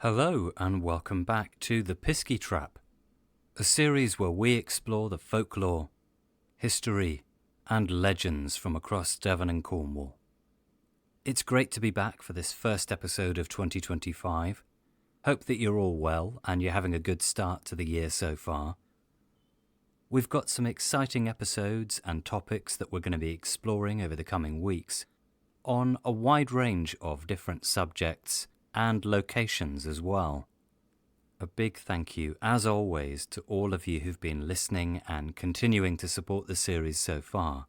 Hello and welcome back to The Pisky Trap, a series where we explore the folklore, history and legends from across Devon and Cornwall. It's great to be back for this first episode of 2025. Hope that you're all well and you're having a good start to the year so far. We've got some exciting episodes and topics that we're going to be exploring over the coming weeks on a wide range of different subjects and locations as well. A big thank you, as always, to all of you who've been listening and continuing to support the series so far,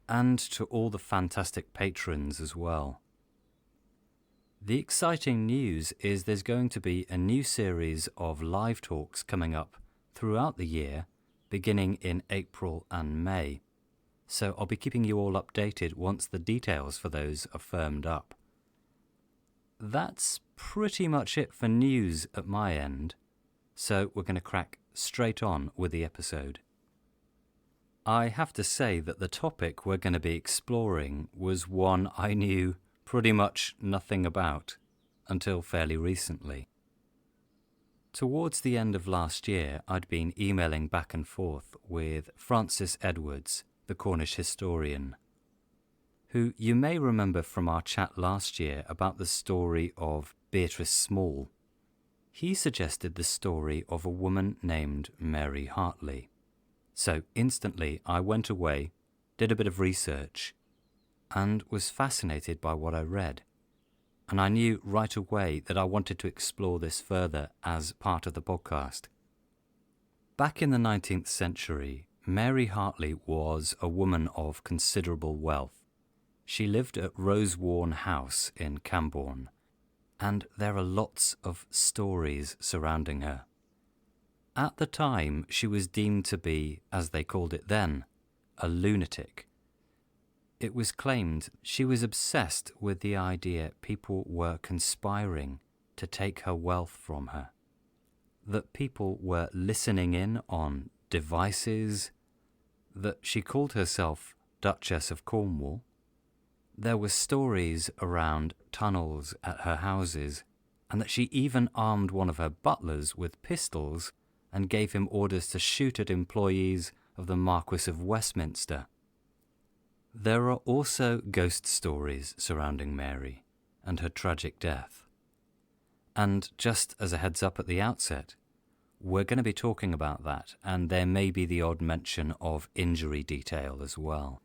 and to all the fantastic patrons as well. The exciting news is there's going to be a new series of live talks coming up throughout the year, beginning in April and May, so I'll be keeping you all updated once the details for those are firmed up. That's pretty much it for news at my end, so we're going to crack straight on with the episode. I have to say that the topic we're going to be exploring was one I knew pretty much nothing about until fairly recently. Towards the end of last year, I'd been emailing back and forth with Francis Edwards, the Cornish historian, who you may remember from our chat last year about the story of Beatrice Small. He suggested the story of a woman named Mary Hartley. So instantly I went away, did a bit of research, and was fascinated by what I read. And I knew right away that I wanted to explore this further as part of the podcast. Back in the 19th century, Mary Hartley was a woman of considerable wealth. She lived at Rosewarne House in Camborne, and there are lots of stories surrounding her. At the time, she was deemed to be, as they called it then, a lunatic. It was claimed she was obsessed with the idea people were conspiring to take her wealth from her, that people were listening in on devices, that she called herself Duchess of Cornwall. There were stories around tunnels at her houses, and that she even armed one of her butlers with pistols and gave him orders to shoot at employees of the Marquis of Westminster. There are also ghost stories surrounding Mary and her tragic death. And just as a heads up at the outset, we're going to be talking about that, and there may be the odd mention of injury detail as well.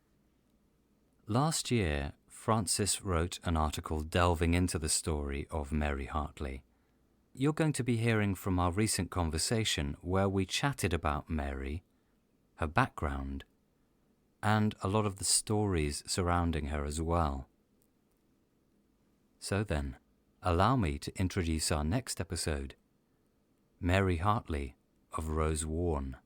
Last year, Francis wrote an article delving into the story of Mary Hartley. You're going to be hearing from our recent conversation where we chatted about Mary, her background, and a lot of the stories surrounding her as well. So then, allow me to introduce our next episode, Mary Hartley of Rosewarne.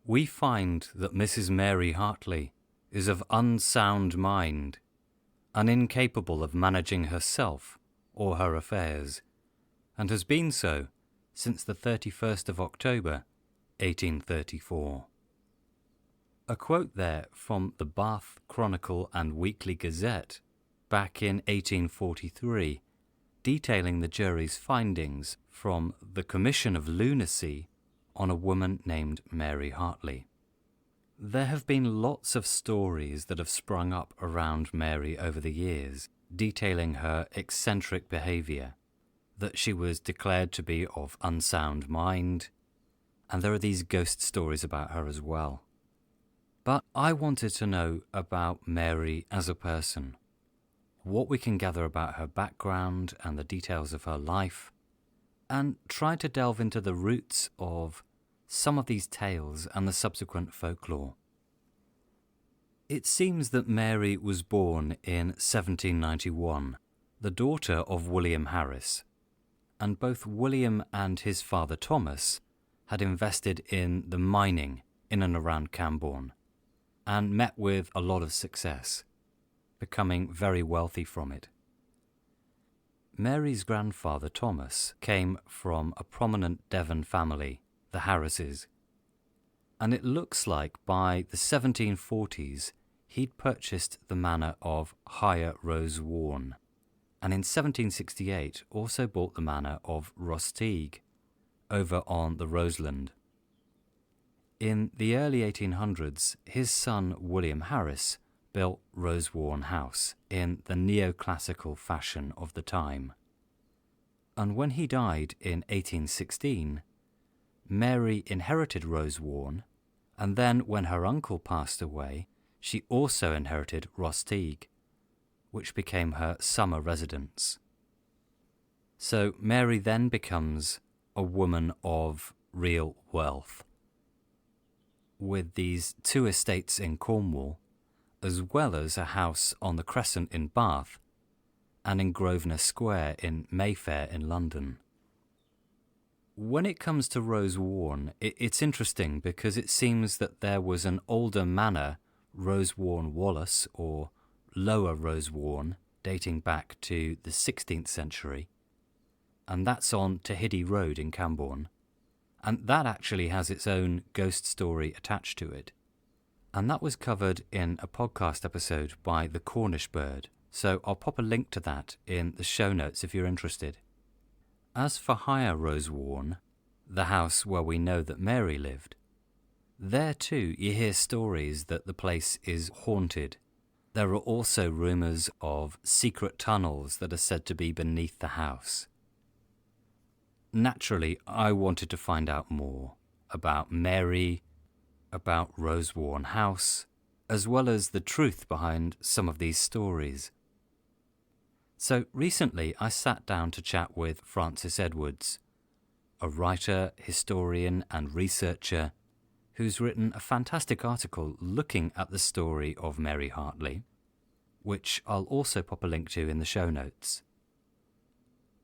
We find that Mrs. Mary Hartley is of unsound mind and incapable of managing herself or her affairs, and has been so since the 31st of October, 1834. A quote there from the Bath Chronicle and Weekly Gazette back in 1843, detailing the jury's findings from the Commission of Lunacy on a woman named Mary Hartley. There have been lots of stories that have sprung up around Mary over the years, detailing her eccentric behaviour, that she was declared to be of unsound mind, and there are these ghost stories about her as well. But I wanted to know about Mary as a person, what we can gather about her background and the details of her life, and try to delve into the roots of some of these tales and the subsequent folklore. It seems that Mary was born in 1791, the daughter of William Harris, and both William and his father Thomas had invested in the mining in and around Camborne and met with a lot of success, becoming very wealthy from it. Mary's grandfather Thomas came from a prominent Devon family, the Harrises, and it looks like by the 1740s he'd purchased the manor of Higher Rosewarne, and in 1768 also bought the manor of Rosteig over on the Roseland. In the early 1800s, his son William Harris built Rosewarne House in the neoclassical fashion of the time. And when he died in 1816, Mary inherited Rosewarne, and then when her uncle passed away, she also inherited Rosteig, which became her summer residence. So Mary then becomes a woman of real wealth, with these 2 estates in Cornwall, as well as a house on the Crescent in Bath and in Grosvenor Square in Mayfair in London. When it comes to Rosewarne, it's interesting because it seems that there was an older manor, Rosewarne Wallace, or Lower Rosewarne, dating back to the 16th century, and that's on Tahidi Road in Camborne, and that actually has its own ghost story attached to it. And that was covered in a podcast episode by the Cornish Bird, so I'll pop a link to that in the show notes if you're interested. As for Higher Rosewarne, the house where we know that Mary lived, there too you hear stories that the place is haunted. There are also rumours of secret tunnels that are said to be beneath the house. Naturally, I wanted to find out more about Mary, about Rosewarne House, as well as the truth behind some of these stories. So recently I sat down to chat with Francis Edwards, a writer, historian and researcher who's written a fantastic article looking at the story of Mary Hartley, which I'll also pop a link to in the show notes.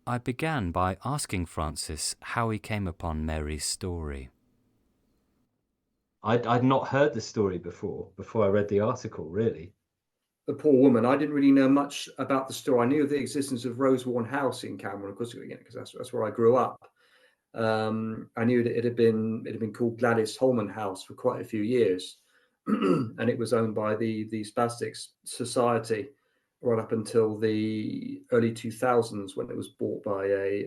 I began by asking Francis how he came upon Mary's story. I'd not heard the story before I read the article, really. The poor woman. I didn't really know much about the story. I knew of the existence of Rosewarne House in Camborne, of course, because that's where I grew up. I knew that it had been called Gladys Holman House for quite a few years, and it was owned by the Spastics Society right up until the early 2000s, when it was bought by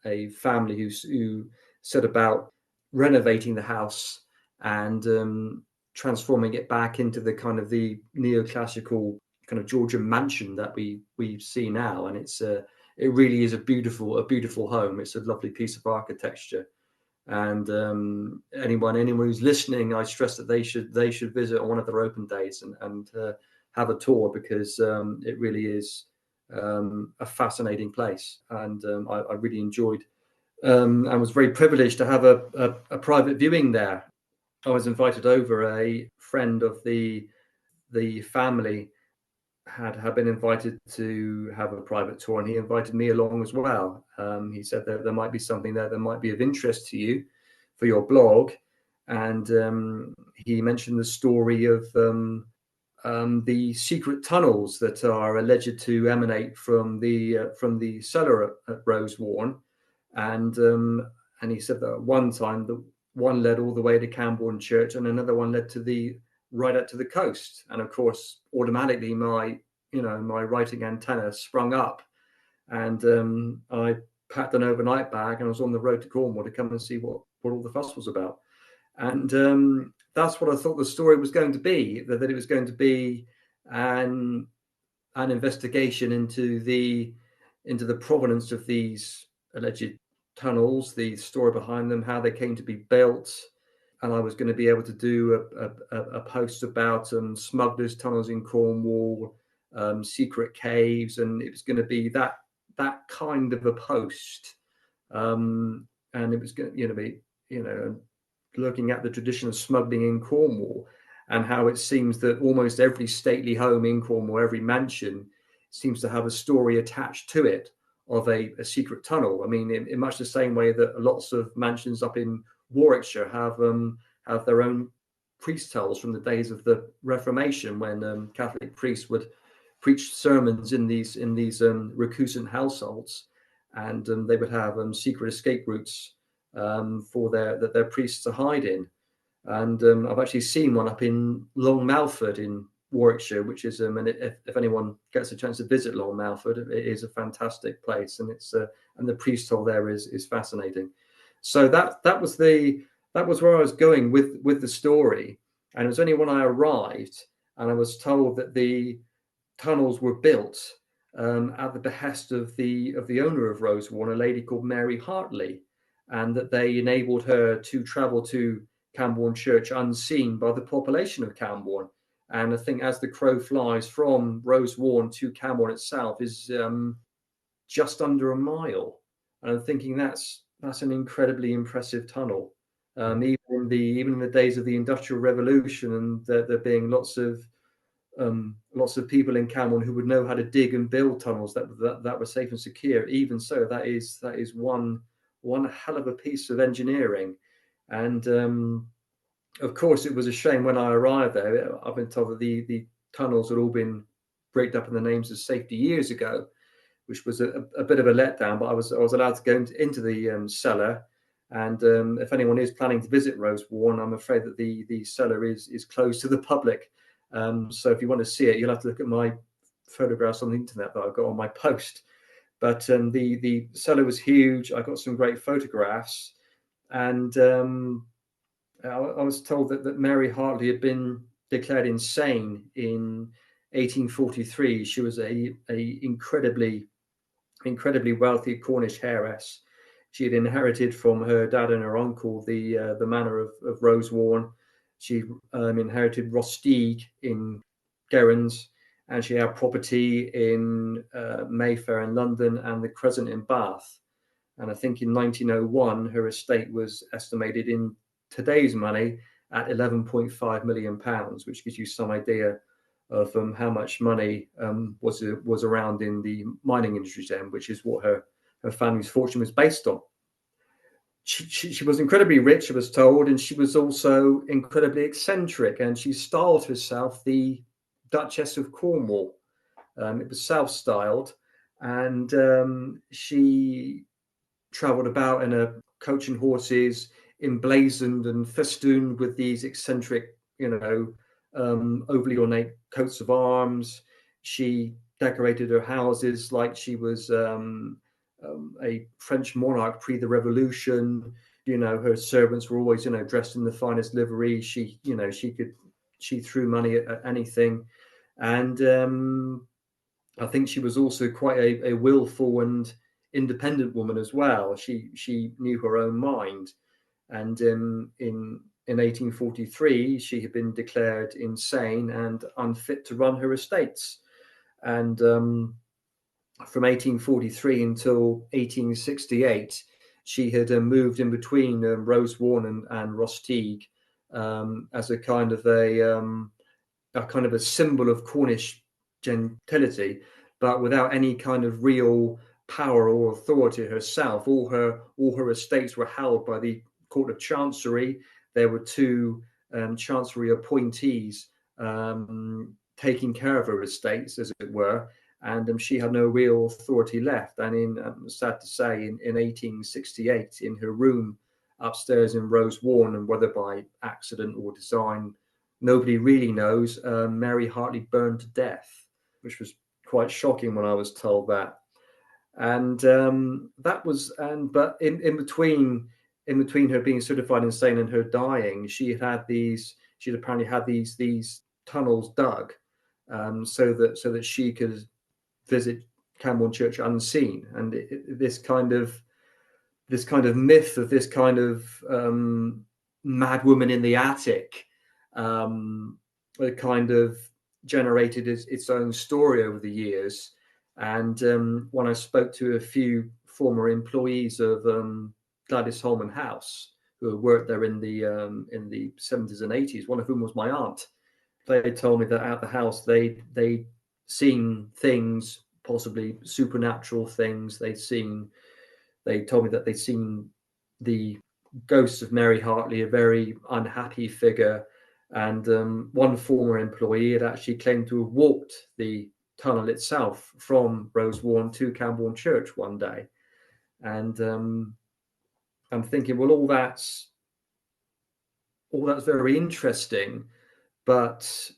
a family who set about renovating the house and transforming it back into the kind of the neoclassical kind of Georgian mansion that we see now. And it really is a beautiful home. It's a lovely piece of architecture. And anyone who's listening, I stress that they should visit on one of their open days and have a tour, because it really is a fascinating place. And I really enjoyed and was very privileged to have a private viewing there. I was invited over. A friend of the family had been invited to have a private tour, and he invited me along as well. He said that there might be something there that might be of interest to you for your blog, and he mentioned the story of the secret tunnels that are alleged to emanate from the cellar at Rosewarne, and he said that at one time the one led all the way to Camborne Church, and another one led to right out to the coast. And of course, automatically my writing antenna sprung up, and I packed an overnight bag and I was on the road to Cornwall to come and see what all the fuss was about. And that's what I thought the story was going to be, that it was going to be an investigation into the provenance of these alleged tunnels, the story behind them, how they came to be built. And I was going to be able to do a post about smugglers' tunnels in Cornwall, secret caves, and it was going to be that kind of a post. and it was going to be, looking at the tradition of smuggling in Cornwall, and how it seems that almost every stately home in Cornwall, every mansion, seems to have a story attached to it of a secret tunnel. I mean, in much the same way that lots of mansions up in Warwickshire have their own priest tells from the days of the Reformation, when Catholic priests would preach sermons in these recusant households, and they would have secret escape routes for their priests to hide in. And I've actually seen one up in Long Malford in Warwickshire, which is and if anyone gets a chance to visit Long Malford, it is a fantastic place, and it's and the priest hole there is fascinating. So that was where I was going with the story. And it was only when I arrived and I was told that the tunnels were built at the behest of the owner of Rosewarne, a lady called Mary Hartley, and that they enabled her to travel to Camborne Church unseen by the population of Camborne. And I think as the crow flies from Rosewarne to Camborne itself is just under a mile. And I'm thinking that's an incredibly impressive tunnel. Even in the days of the Industrial Revolution, and there being lots of people in Camborne who would know how to dig and build tunnels that were safe and secure. Even so, that is one hell of a piece of engineering. And of course, it was a shame when I arrived there. I've been told that the tunnels had all been bricked up in the names of safety years ago, which was a bit of a letdown. But I was allowed to go into the cellar, and if anyone is planning to visit Rosewarne, I'm afraid that the cellar is closed to the public. So if you want to see it, you'll have to look at my photographs on the internet that I've got on my post. But the cellar was huge. I got some great photographs, and I was told that Mary Hartley had been declared insane in 1843. She was a incredibly wealthy Cornish heiress. She had inherited from her dad and her uncle the manor of Rosewarne. She inherited Rostig in Gerrans, and she had property in Mayfair in London and the Crescent in Bath. And I think in 1901, her estate was estimated in today's money at £11.5 million, which gives you some idea of how much money was around in the mining industry then, which is what her family's fortune was based on. She was incredibly rich, I was told, and she was also incredibly eccentric, and she styled herself the Duchess of Cornwall. It was self-styled, and she travelled about in a coach and horses, emblazoned and festooned with these eccentric, overly ornate coats of arms. She decorated her houses like she was a French monarch pre the Revolution. Her servants were always, dressed in the finest livery. She threw money at anything, and I think she was also quite a willful and independent woman as well. She knew her own mind, and in 1843 she had been declared insane and unfit to run her estates. And from 1843 until 1868, she had moved in between Rosewarne and Rostig as a kind of a symbol of Cornish gentility, but without any kind of real power or authority herself. All her estates were held by the Court of Chancery. There were two Chancery appointees taking care of her estates, as it were, and she had no real authority left. And sad to say, in 1868, in her room upstairs in Rosewarne, and whether by accident or design, nobody really knows, Mary Hartley burned to death, which was quite shocking when I was told that. And but in between her being certified insane and her dying, she'd apparently had these tunnels dug, so that she could visit Camborne Church unseen. And this kind of myth of this kind of mad woman in the attic kind of generated its own story over the years. And when I spoke to a few former employees of Gladys Holman House, who worked there in the 70s and 80s, one of whom was my aunt. They told me that at the house they'd seen things, possibly supernatural things. They told me that they'd seen the ghost of Mary Hartley, a very unhappy figure. And one former employee had actually claimed to have walked the tunnel itself from Rosewarne to Camborne Church one day. And I'm thinking, well, all that's very interesting, but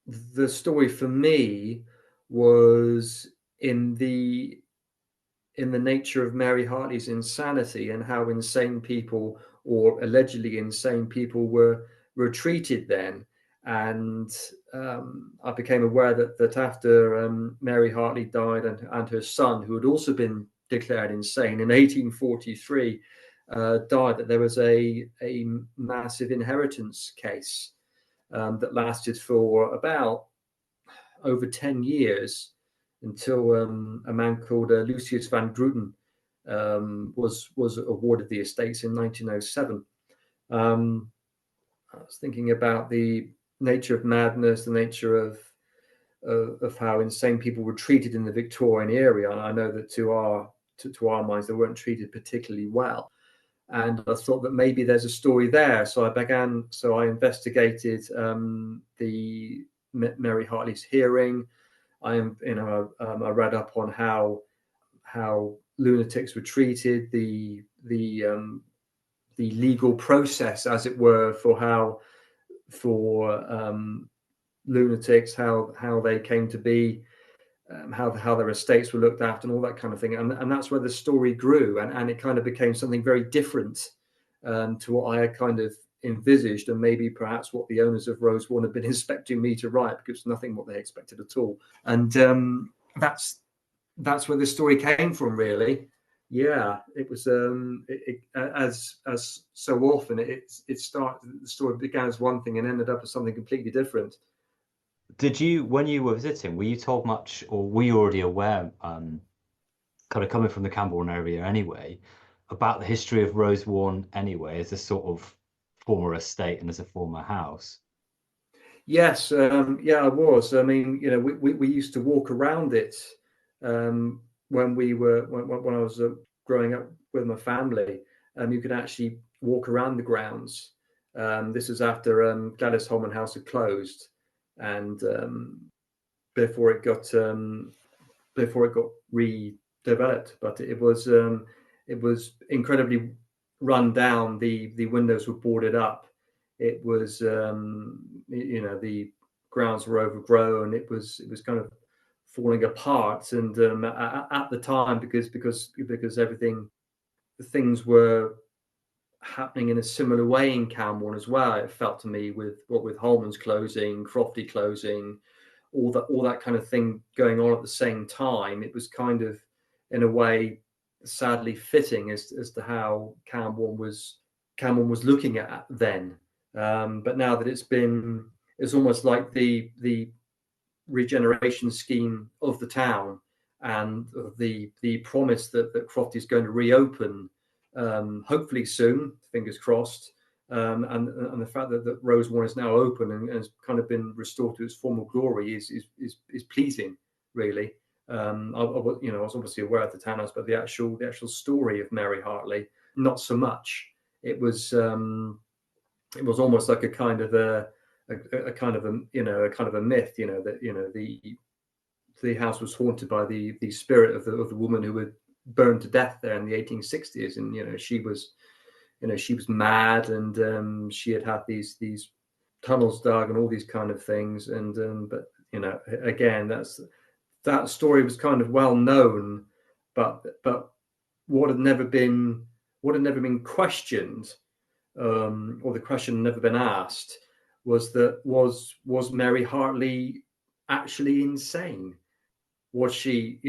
the story for me was in the nature of Mary Hartley's insanity, and how insane people, or allegedly insane people, were treated then. And I became aware that after Mary Hartley died, and her son, who had also been declared insane in 1843, died, that there was a massive inheritance case that lasted for about over 10 years, until a man called Lucius van Grooten was awarded the estates in 1907. I was thinking about the nature of madness, the nature of how insane people were treated in the Victorian era, and I know that to our minds they weren't treated particularly well. And I thought that maybe there's a story there. So I investigated the Mary Hartley's hearing. I read up on how lunatics were treated, the legal process, as it were, for lunatics, how they came to be, how their estates were looked after, and all that kind of thing. And that's where the story grew, and it kind of became something very different to what I had kind of envisaged, and maybe perhaps what the owners of Rosewarne had been expecting me to write, because it's nothing what they expected at all. And that's where the story came from, really. Yeah, it was as so often the story began as one thing and ended up as something completely different. Did you, when you were visiting, were you told much, or were you already aware, kind of coming from the Camborne area anyway, about the history of Rosewarne anyway, as a sort of former estate and as a former house? Yes, yeah, I was. I mean, we used to walk around it when I was growing up with my family. You could actually walk around the grounds. This is after Gladys Holman House had closed, and before it got redeveloped. But it was incredibly run down. The windows were boarded up. It was the grounds were overgrown. It was kind of falling apart. And at the time, because everything, things were happening in a similar way in Camborne as well, it felt to me, with Holman's closing, Crofty closing, all that kind of thing going on at the same time. It was kind of, in a way, sadly fitting as to how Camborne was looking at then. But now that it's almost like the regeneration scheme of the town, and the promise that Crofty is going to reopen, hopefully soon, fingers crossed, and the fact that Rosewarne is now open and has kind of been restored to its former glory is pleasing, really. I was obviously aware of the townhouse, but the actual story of Mary Hartley, not so much. It was almost like a kind of a myth, that the house was haunted by the spirit of the woman who had burned to death there in the 1860s, and she was mad, and she had these tunnels dug and all these kind of things, and but again, that story was kind of well known, but what had never been questioned, or the question had never been asked, was Mary Hartley actually insane? Was she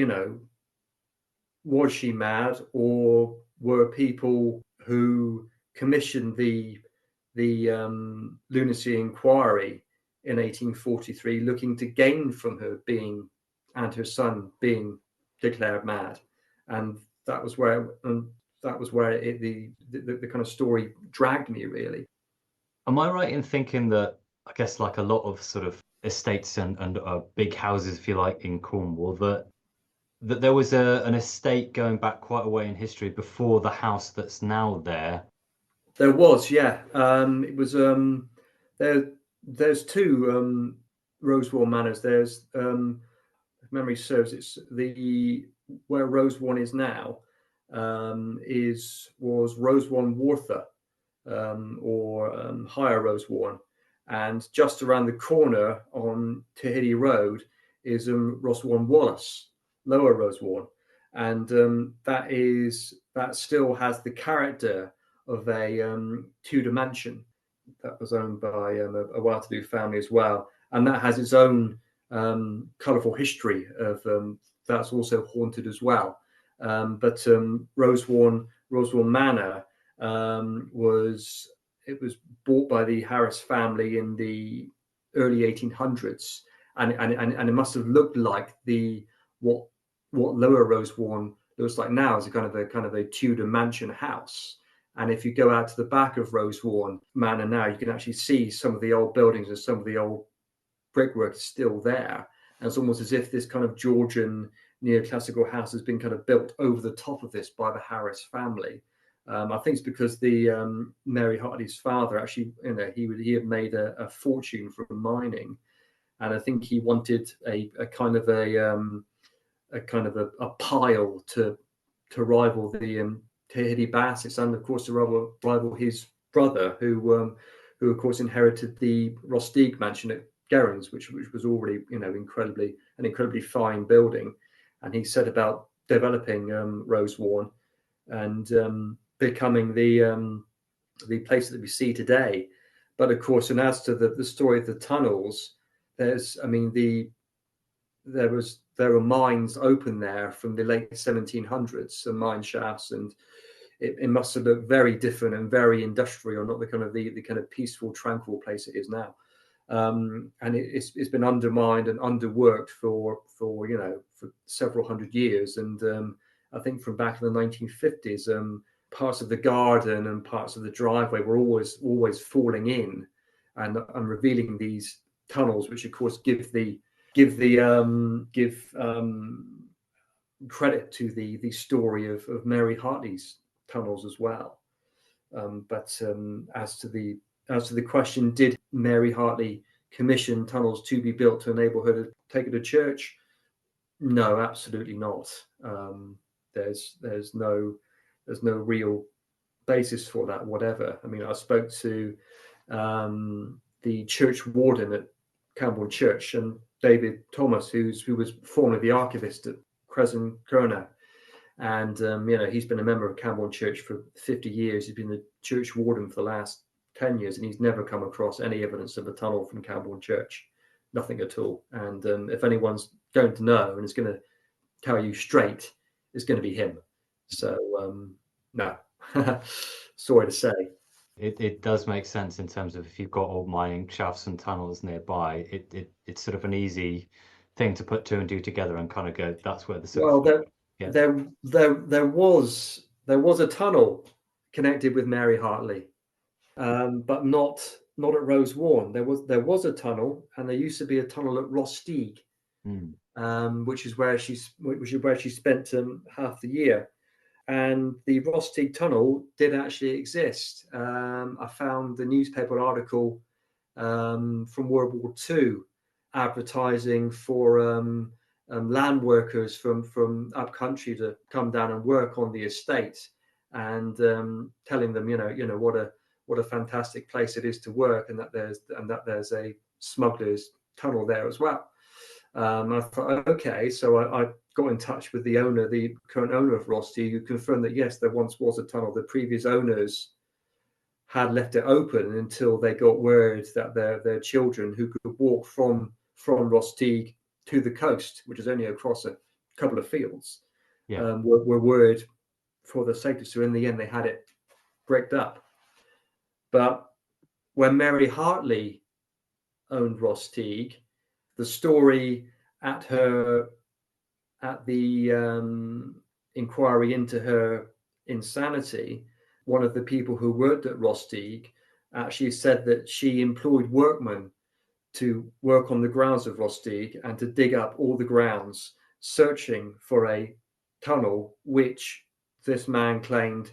mad, or were people who commissioned the lunacy inquiry in 1843 looking to gain from her and her son being declared mad? And that was where the kind of story dragged me, really. Am I right in thinking that, I guess, like a lot of sort of estates and big houses, if you like, in Cornwall, that there was an estate going back quite a way in history before the house that's now there? There was, yeah. It was there's two Rosewarne manors. There's if memory serves, it's the where Rosewarne is now was Rosewarne Wartha, or Higher Rosewarne, and just around the corner on Tahiti Road is Rosewarne Wallace, Lower Rosewarne, and that still has the character of a Tudor mansion that was owned by a well-to-do family as well, and that has its own colourful history of that's also haunted as well. But Rosewarne Manor was bought by the Harris family in the early 1800s, and it must have looked like what Lower Rosewarne looks like now, is a kind of a Tudor mansion house. And if you go out to the back of Rosewarne Manor now, you can actually see some of the old buildings and some of the old brickwork is still there. And it's almost as if this kind of Georgian neoclassical house has been kind of built over the top of this by the Harris family. I think it's because the Mary Hartley's father actually, he had made a fortune from mining, and I think he wanted a kind of a pile to rival the Tahiti Bassets, and of course to rival his brother, who of course inherited the Rostigue mansion at Gerrans, which was already an incredibly fine building, and he set about developing Rosewarne and becoming the place that we see today. But of course, and as to the story of the tunnels, there were mines open there from the late 1700s, some mine shafts, and it must have looked very different and very industrial, not the kind of peaceful, tranquil place it is now. And it's been undermined and underworked for several hundred years. And I think from back in the 1950s, parts of the garden and parts of the driveway were always falling in and revealing these tunnels, which of course give credit to the story of Mary Hartley's tunnels as well. But as to the question, did Mary Hartley commission tunnels to be built to enable her to take her to church? No, absolutely not. There's no real basis for that whatever. I mean, I spoke to the church warden at Camborne Church, and David Thomas, who was formerly the archivist at Crescent Kerner, and he's been a member of Camborne Church for 50 years. He's been the church warden for the last 10 years, and he's never come across any evidence of a tunnel from Camborne Church, nothing at all. And if anyone's going to know and is going to tell you straight, it's going to be him. So no, sorry to say. It does make sense in terms of if you've got old mining shafts and tunnels nearby, it's sort of an easy thing to put two and two together and kind of go, that's where the sort of... There was a tunnel connected with Mary Hartley, but not at Rosewarne. There was a tunnel, and there used to be a tunnel at Rostigue, which is where she spent half the year. And the Rostigue tunnel did actually exist. I found the newspaper article from World War II advertising for land workers from up country to come down and work on the estate, and telling them, what a fantastic place it is to work, and that there's a smuggler's tunnel there as well. I thought, okay, so I got in touch with the current owner of Rostigue, who confirmed that yes, there once was a tunnel. The previous owners had left it open until they got word that their children, who could walk from Rostigue to the coast, which is only across a couple of fields, were word for the safety. So in the end, they had it bricked up. But when Mary Hartley owned Rostigue, the story in inquiry into her insanity, one of the people who worked at Rostig actually said that she employed workmen to work on the grounds of Rostig and to dig up all the grounds, searching for a tunnel which this man claimed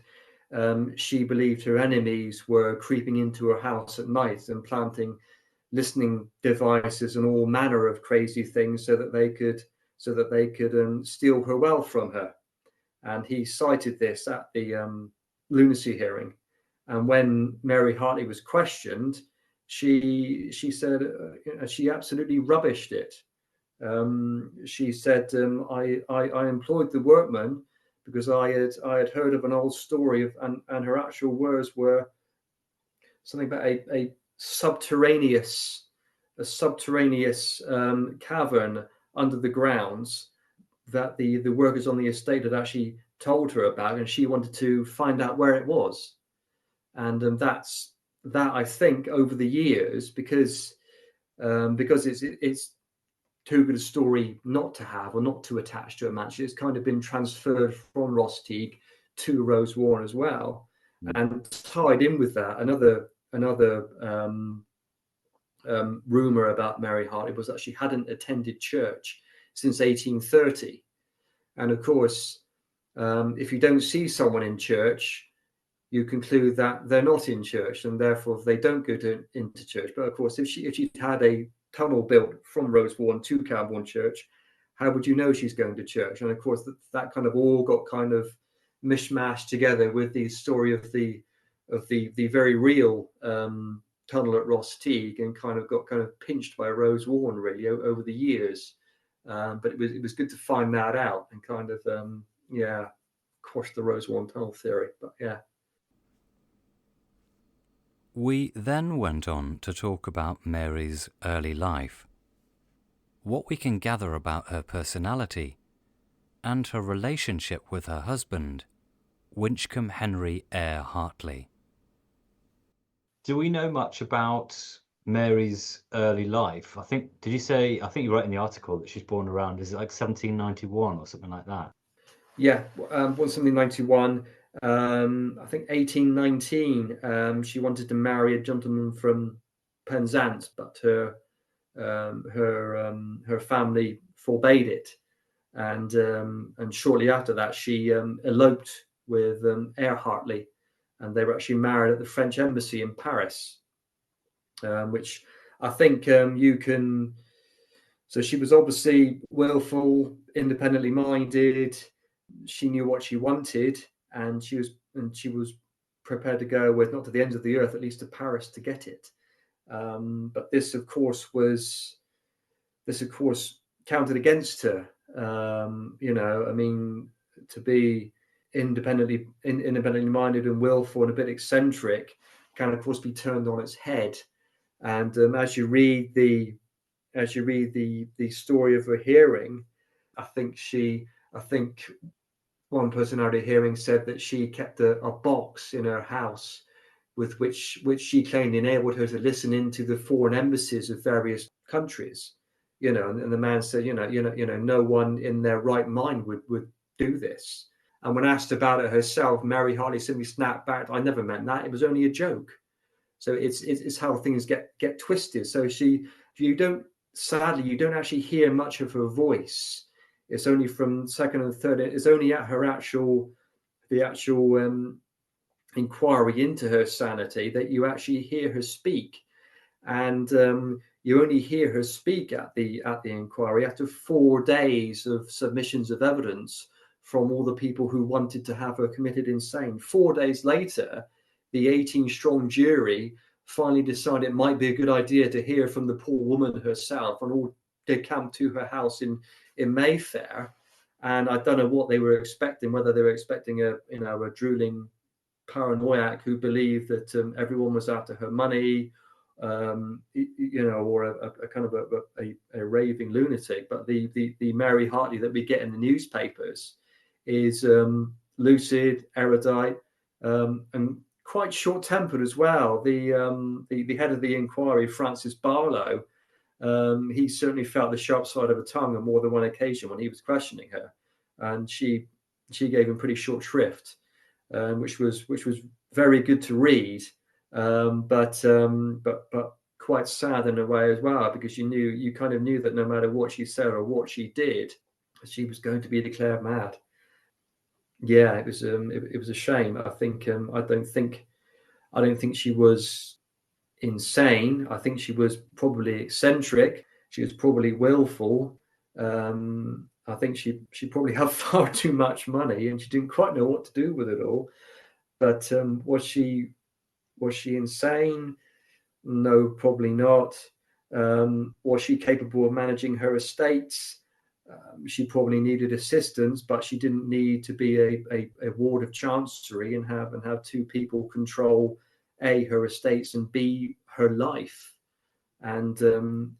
she believed her enemies were creeping into her house at night and planting listening devices and all manner of crazy things so that they could steal her wealth from her. And he cited this at the lunacy hearing. And when Mary Hartley was questioned, she said she absolutely rubbished it. She said, I employed the workmen because I had heard of an old story of, and her actual words were something about a subterraneous cavern under the grounds that the workers on the estate had actually told her about, and she wanted to find out where it was. And that I think over the years, because it's too good a story not to have or not to attach to a mansion, it's kind of been transferred from Rostig to Rosewarne as well. And tied in with that, another rumor about Mary Hartley was that she hadn't attended church since 1830. And of course, if you don't see someone in church, you conclude that they're not in church, and therefore they don't go into church. But of course, if she had a tunnel built from Rosewarne to Camborne Church, how would you know she's going to church? And of course, that kind of all got kind of mishmashed together with the story of the very real tunnel at Rostig, and kind of pinched by Rosewarne really over the years. But it was good to find that out and kind of quash the Rosewarne tunnel theory. But yeah. We then went on to talk about Mary's early life, what we can gather about her personality, and her relationship with her husband, Winchcombe Henry Eyre Hartley. Do we know much about Mary's early life? I think you wrote in the article that she's born around, is it like 1791 or something like that? Yeah, born 1791. I think 1819. She wanted to marry a gentleman from Penzance, but her family forbade it, and shortly after that, she eloped with Eyre Hartley, and they were actually married at the French embassy in Paris, which I think you can. So she was obviously willful, independently minded. She knew what she wanted, and she was prepared to go with, not to the ends of the earth, at least to Paris to get it. But this, of course, counted against her. I mean, to be independently minded and willful and a bit eccentric can, of course, be turned on its head. And as you read the story of her hearing, I think one person out of hearing said that she kept a box in her house with which she claimed enabled her to listen into the foreign embassies of various countries. And the man said, no one in their right mind would do this. And when asked about it herself, Mary Hartley simply snapped back, "I never meant that. It was only a joke." So it's how things get twisted. So you don't actually hear much of her voice. It's only from second and third. It's only at the actual inquiry into her sanity that you actually hear her speak, and you only hear her speak at the inquiry after 4 days of submissions of evidence from all the people who wanted to have her committed insane. 4 days later, the 18-strong jury finally decided it might be a good idea to hear from the poor woman herself, and all decamped to her house in Mayfair. And I don't know what they were expecting, whether they were expecting a drooling paranoiac who believed that everyone was after her money, or a kind of a raving lunatic. But the Mary Hartley that we get in the newspapers is lucid, erudite, and quite short-tempered as well. The head of the inquiry, Francis Barlow, he certainly felt the sharp side of her tongue on more than one occasion when he was questioning her, and she she gave him pretty short shrift, which was very good to read, but quite sad in a way as well, because you kind of knew that no matter what she said or what she did, she was going to be declared mad. Yeah, it was a shame. I think I don't think she was insane. I think she was probably eccentric. She was probably willful. I think she probably had far too much money, and she didn't quite know what to do with it all. But was she insane? No, probably not. Was she capable of managing her estates? She probably needed assistance, but she didn't need to be a ward of chancery and have two people control A, her estates, and B, her life. And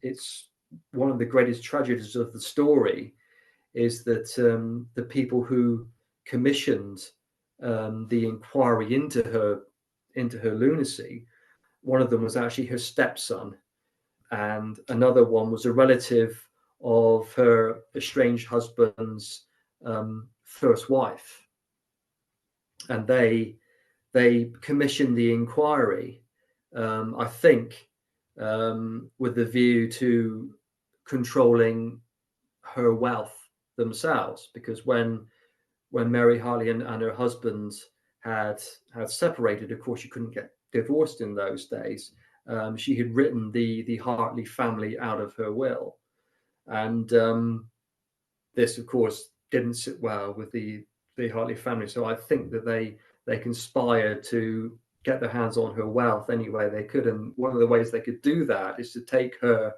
it's one of the greatest tragedies of the story is that the people who commissioned the inquiry into her lunacy, one of them was actually her stepson, and another one was a relative of her estranged husband's first wife, and they commissioned the inquiry, I think, with the view to controlling her wealth themselves, because when Mary Hartley and her husband had separated, of course you couldn't get divorced in those days. She had written the Hartley family out of her will, and this, of course, didn't sit well with the Hartley family. So I think that they conspired to get their hands on her wealth any way they could, and one of the ways they could do that is to take her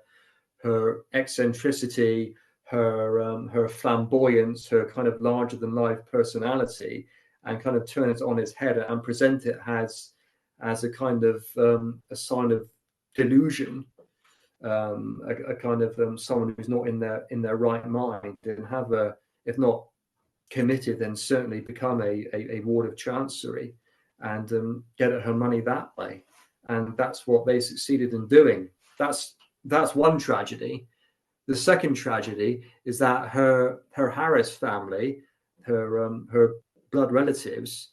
eccentricity, her flamboyance, her kind of larger than life personality, and kind of turn it on its head and present it as a kind of a sign of delusion, a kind of someone who's not in their right mind, and have if not committed, then certainly become a ward of chancery, and get at her money that way. And that's what they succeeded in doing. That's one tragedy. The second tragedy is that her Harris family, her blood relatives,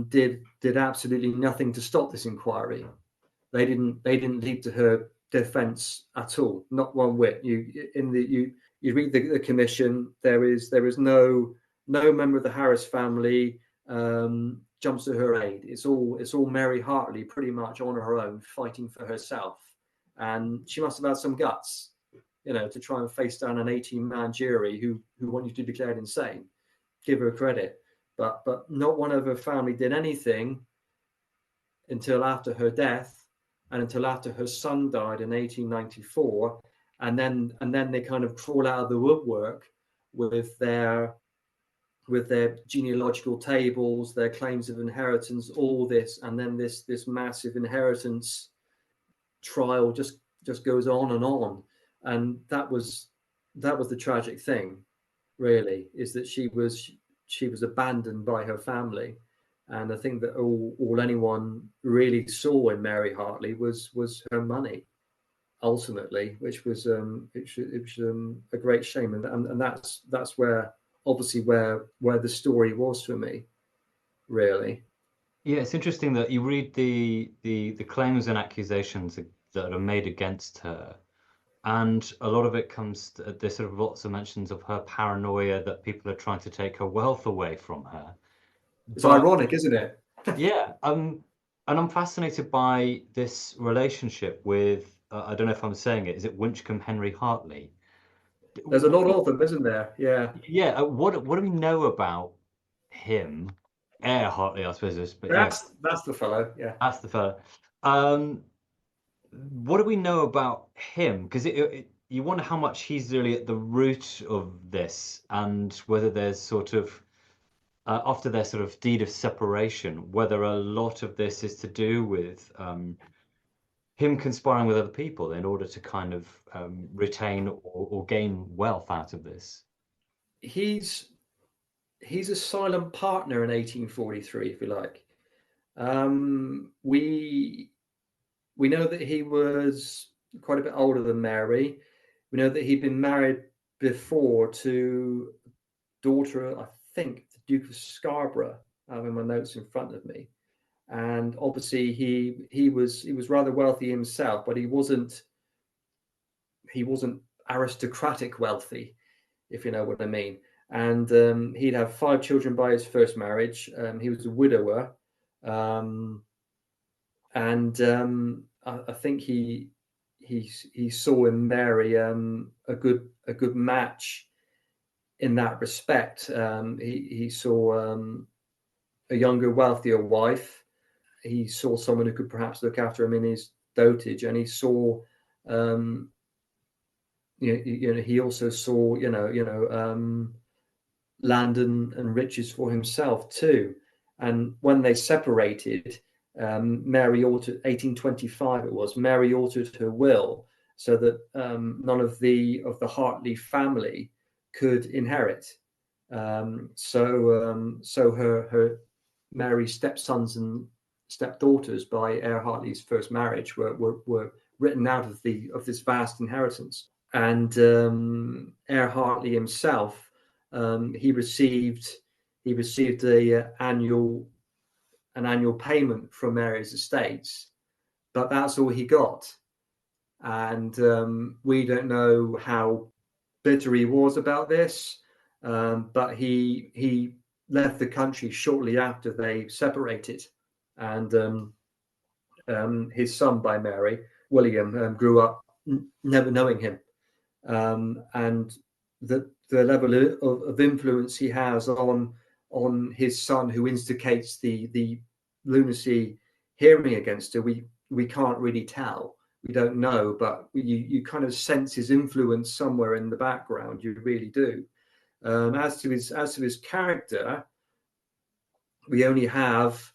did absolutely nothing to stop this inquiry. They didn't leap to her defence at all, not one whit. You read the commission. There is no member of the Harris family jumps to her aid. It's all Mary Hartley, pretty much on her own, fighting for herself, and she must have had some guts, to try and face down an 18-man jury who want you to be declared insane. Give her credit, but not one of her family did anything until after her death, and until after her son died in 1894, and then they kind of crawl out of the woodwork with their genealogical tables, their claims of inheritance, all this, and then this massive inheritance trial just goes on and on. And that was the tragic thing, really, is that she was abandoned by her family. And I think that all anyone really saw in Mary Hartley was her money, ultimately, which was a great shame. And that's where, obviously, where the story was for me, really. Yeah, it's interesting that you read the claims and accusations that are made against her, and a lot of it comes there's sort of lots of mentions of her paranoia that people are trying to take her wealth away from her. It's ironic, isn't it? Yeah, and I'm fascinated by this relationship with I don't know if I'm saying it. Is it Winchcombe Henry Hartley? There's a lot of them, isn't there? Yeah. Yeah. What do we know about him? Heir Hartley, I suppose. But yeah, That's the fellow. Yeah. that's the fella. What do we know about him? Because you wonder how much he's really at the root of this, and whether there's sort of after their sort of deed of separation, whether a lot of this is to do with him conspiring with other people in order to kind of retain or gain wealth out of this. He's a silent partner in 1843, if you like. We know that he was quite a bit older than Mary. We know that he'd been married before to daughter, I think, the Duke of Scarborough. I have in my notes in front of me, and obviously he was rather wealthy himself, but he wasn't aristocratic wealthy, if you know what I mean. And he'd have 5 children by his first marriage. He was a widower, I think he saw in Mary a good match in that respect. He saw a younger, wealthier wife. He saw someone who could perhaps look after him in his dotage, and he saw, he also saw, land and riches for himself too. And when they separated, Mary altered 1825. It was Mary altered her will so that none of the Hartley family could inherit. So her Mary's stepsons and stepdaughters by Eyre Hartley's first marriage were written out of this vast inheritance. And Eyre Hartley himself, he received an annual payment from Mary's estates, but that's all he got. And we don't know how bitter he was about this, but he left the country shortly after they separated, and his son by Mary, William, grew up never knowing him, and the level of influence he has on his son, who instigates the lunacy hearing against her, we can't really tell. We don't know, but you kind of sense his influence somewhere in the background. You really do. As to his character, we only have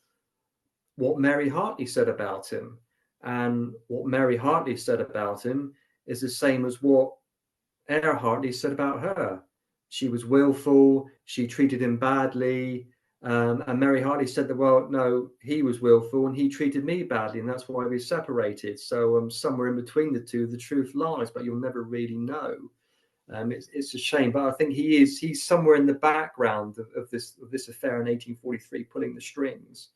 what Mary Hartley said about him, and what Mary Hartley said about him is the same as what Eyre Hartley said about her. She was willful. She treated him badly. And Mary Hartley said that, well, no, he was willful and he treated me badly, and that's why we separated. So somewhere in between the two, the truth lies, but you'll never really know. It's a shame, but I think he's somewhere in the background of this affair in 1843, pulling the strings.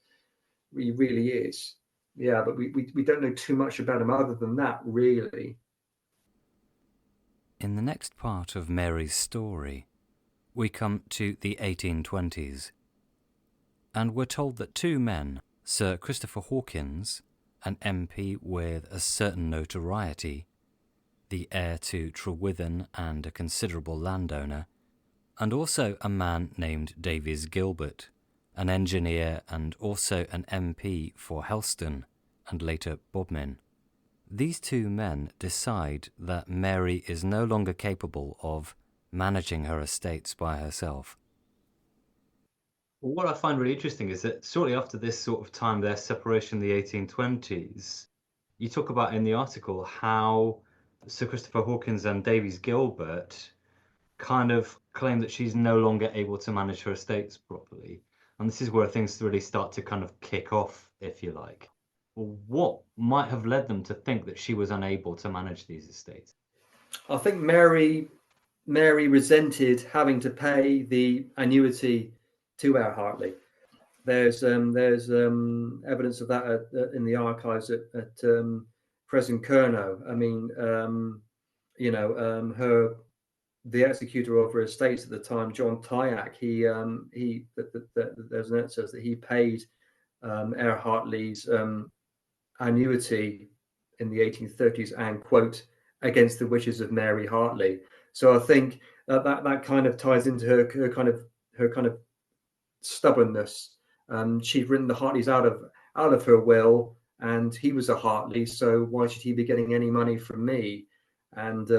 He really is. Yeah, but we don't know too much about him other than that, really. In the next part of Mary's story, we come to the 1820s, and we're told that 2 men, Sir Christopher Hawkins, an MP with a certain notoriety, the heir to Trewithen and a considerable landowner, and also a man named Davies Gilbert, an engineer and also an MP for Helston and later Bodmin. These 2 men decide that Mary is no longer capable of managing her estates by herself. Well, what I find really interesting is that shortly after this sort of time, their separation in the 1820s, you talk about in the article how Sir Christopher Hawkins and Davies Gilbert kind of claim that she's no longer able to manage her estates properly. And this is where things really start to kind of kick off, if you like. Well, what might have led them to think that she was unable to manage these estates? I think Mary resented having to pay the annuity to Eyre Hartley. There's evidence of that in the archives at Preston Kernow. I mean, the executor of her estates at the time, John Tyack, there's an note says that he paid Eyre Hartley's annuity in the 1830s, and quote, against the wishes of Mary Hartley. So I think that kind of ties into her kind of stubbornness. She'd written the Hartleys out of her will, and he was a Hartley, so why should he be getting any money from me? And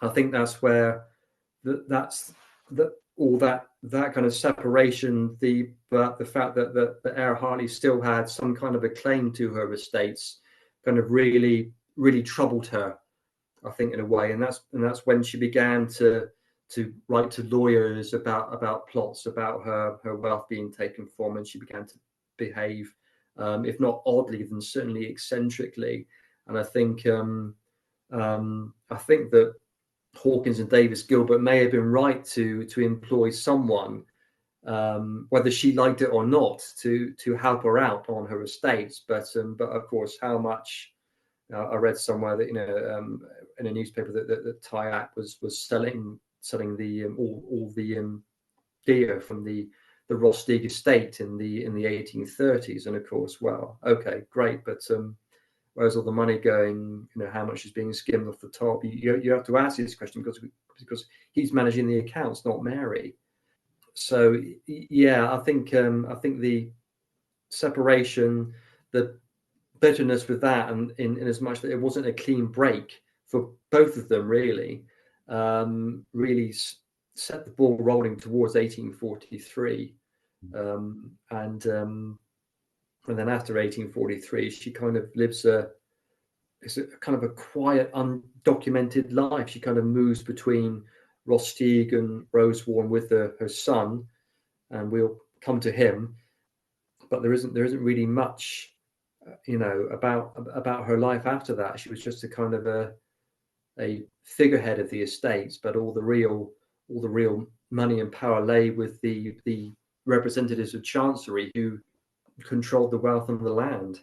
I think that's where all that kind of separation, the fact that Eyre Hartley still had some kind of a claim to her estates, kind of really troubled her, I think, in a way. And that's when she began to write to lawyers about plots, about her wealth being taken from, and she began to behave, if not oddly, then certainly eccentrically. And I think that Hawkins and Davies Gilbert may have been right to employ someone whether she liked it or not, to help her out on her estates. But of course, how much? I read somewhere that in a newspaper that Tyack was selling the all the deer from the Rostig estate in the 1830s, and of course, well, okay, great, but where's all the money going? How much is being skimmed off the top? You have to ask this question because he's managing the accounts, not Mary. So yeah, I think the separation, the bitterness with that, and in as much that it wasn't a clean break for both of them, really set the ball rolling towards 1843, and then after 1843, she kind of lives it's a kind of a quiet, undocumented life. She kind of moves between Rostig and Rosewarne with her son, and we'll come to him. But there isn't really much, about her life after that. She was just a kind of a figurehead of the estates, but all the real money and power lay with the representatives of Chancery, who controlled the wealth and the land.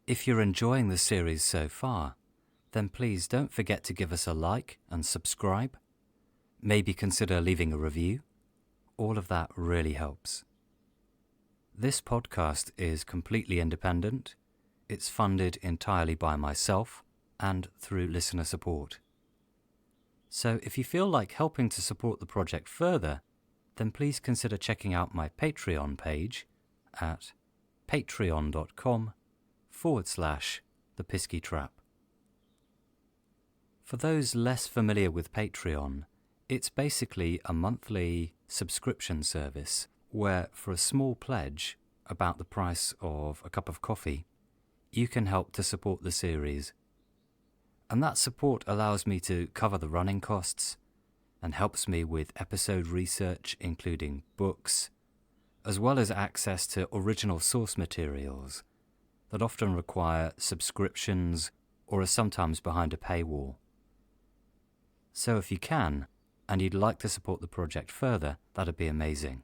If you're enjoying the series so far, then please don't forget to give us a like and subscribe. Maybe consider leaving a review. All of that really helps. This podcast is completely independent. It's funded entirely by myself and through listener support. So if you feel like helping to support the project further, then please consider checking out my Patreon page at patreon.com/The Pisky Trap. For those less familiar with Patreon, it's basically a monthly subscription service where, for a small pledge, about the price of a cup of coffee, you can help to support the series. And that support allows me to cover the running costs and helps me with episode research, including books, as well as access to original source materials that often require subscriptions or are sometimes behind a paywall. So if you can, and you'd like to support the project further, that'd be amazing.